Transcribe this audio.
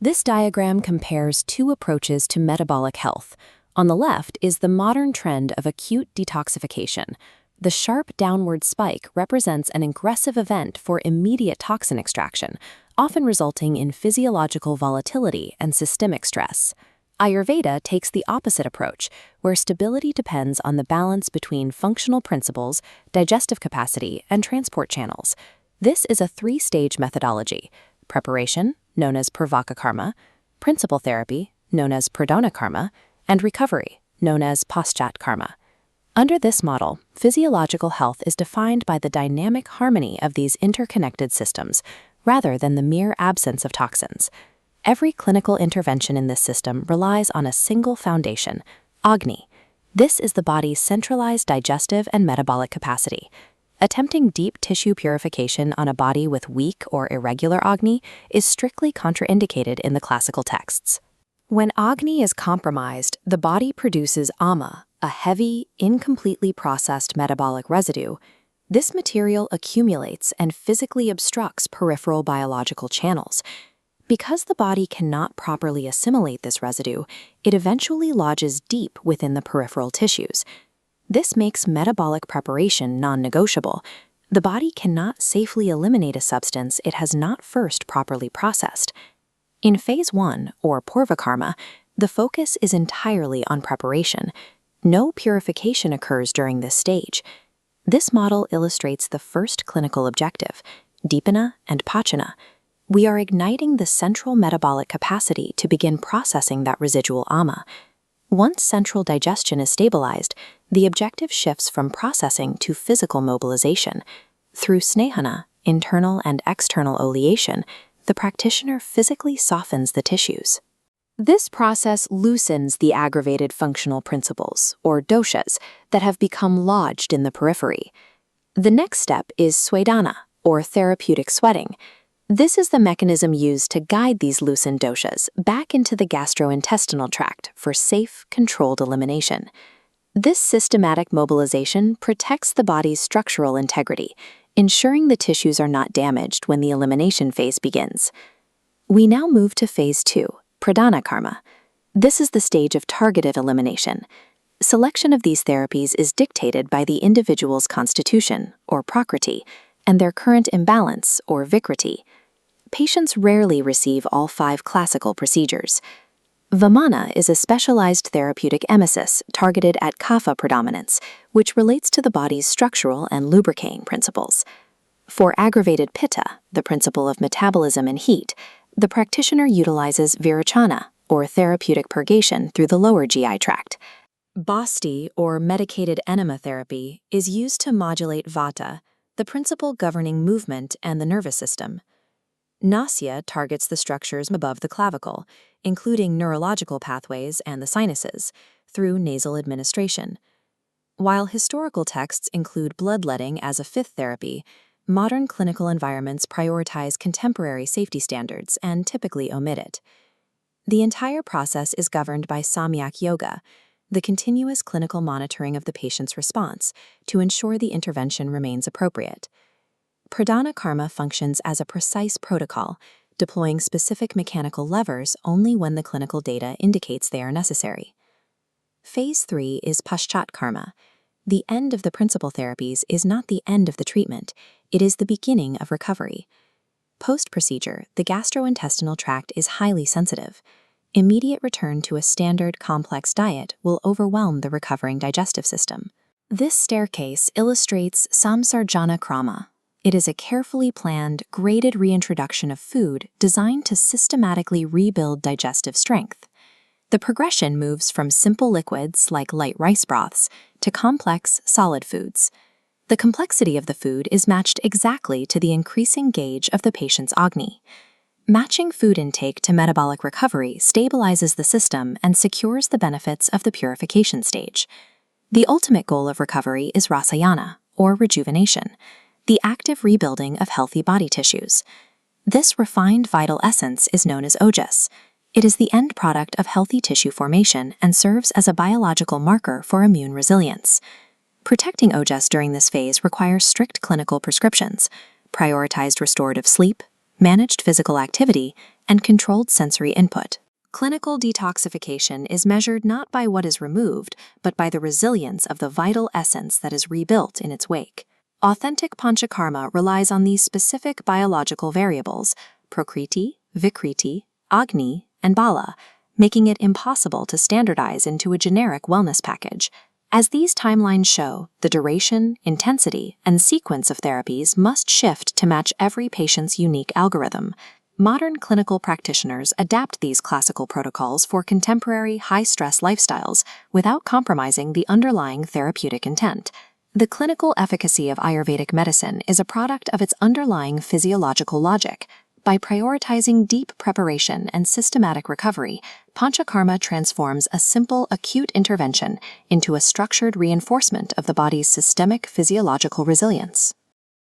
This diagram compares two approaches to metabolic health. On the left is the modern trend of acute detoxification. The sharp downward spike represents an aggressive event for immediate toxin extraction, often resulting in physiological volatility and systemic stress. Ayurveda takes the opposite approach, where stability depends on the balance between functional principles, digestive capacity, and transport channels. This is a three-stage methodology: preparation, known as Panchakarma; principal therapy, known as Pradhanakarma; and recovery, known as Paschatkarma. Under this model, physiological health is defined by the dynamic harmony of these interconnected systems, rather than the mere absence of toxins. Every clinical intervention in this system relies on a single foundation: Agni. This is the body's centralized digestive and metabolic capacity. Attempting deep tissue purification on a body with weak or irregular Agni is strictly contraindicated in the classical texts. When Agni is compromised, the body produces Ama, a heavy, incompletely processed metabolic residue. This material accumulates and physically obstructs peripheral biological channels. Because the body cannot properly assimilate this residue, it eventually lodges deep within the peripheral tissues. This makes metabolic preparation non-negotiable. The body cannot safely eliminate a substance it has not first properly processed. In Phase 1, or Purvakarma, the focus is entirely on preparation. No purification occurs during this stage. This model illustrates the first clinical objective: Dipana and Pachana. We are igniting the central metabolic capacity to begin processing that residual Ama. Once central digestion is stabilized, the objective shifts from processing to physical mobilization. Through snehana, internal and external oleation, the practitioner physically softens the tissues. This process loosens the aggravated functional principles, or doshas, that have become lodged in the periphery. The next step is Swedana, or therapeutic sweating. This is the mechanism used to guide these loosened doshas back into the gastrointestinal tract for safe, controlled elimination. This systematic mobilization protects the body's structural integrity, ensuring the tissues are not damaged when the elimination phase begins. We now move to Phase 2, Pradhanakarma. This is the stage of targeted elimination. Selection of these therapies is dictated by the individual's constitution, or Prakriti, and their current imbalance, or Vikriti. Patients rarely receive all 5 classical procedures. Vamana is a specialized therapeutic emesis targeted at Kapha predominance, which relates to the body's structural and lubricating principles. For aggravated Pitta, the principle of metabolism and heat, the practitioner utilizes Virachana, or therapeutic purgation through the lower GI tract. Basti, or medicated enema therapy, is used to modulate Vata, the principle governing movement and the nervous system. Nasya targets the structures above the clavicle, including neurological pathways and the sinuses, through nasal administration. While historical texts include bloodletting as a 5th therapy, modern clinical environments prioritize contemporary safety standards and typically omit it. The entire process is governed by Samyak Yoga, the continuous clinical monitoring of the patient's response to ensure the intervention remains appropriate. Pradhanakarma functions as a precise protocol, deploying specific mechanical levers only when the clinical data indicates they are necessary. Phase 3 is Paschatkarma. The end of the principal therapies is not the end of the treatment, it is the beginning of recovery. Post-procedure, the gastrointestinal tract is highly sensitive. Immediate return to a standard complex diet will overwhelm the recovering digestive system. This staircase illustrates Samsarjana Krama. It is a carefully planned, graded reintroduction of food designed to systematically rebuild digestive strength. The progression moves from simple liquids like light rice broths to complex, solid foods. The complexity of the food is matched exactly to the increasing gauge of the patient's Agni. Matching food intake to metabolic recovery stabilizes the system and secures the benefits of the purification stage. The ultimate goal of recovery is Rasayana, or rejuvenation, the active rebuilding of healthy body tissues. This refined vital essence is known as ojas. It is the end product of healthy tissue formation and serves as a biological marker for immune resilience. Protecting ojas during this phase requires strict clinical prescriptions, prioritized restorative sleep, managed physical activity, and controlled sensory input. Clinical detoxification is measured not by what is removed, but by the resilience of the vital essence that is rebuilt in its wake. Authentic Panchakarma relies on these specific biological variables, Prakriti, Vikriti, Agni, and Bala, making it impossible to standardize into a generic wellness package. As these timelines show, the duration, intensity, and sequence of therapies must shift to match every patient's unique algorithm. Modern clinical practitioners adapt these classical protocols for contemporary high-stress lifestyles without compromising the underlying therapeutic intent. The clinical efficacy of Ayurvedic medicine is a product of its underlying physiological logic. By prioritizing deep preparation and systematic recovery, Panchakarma transforms a simple acute intervention into a structured reinforcement of the body's systemic physiological resilience.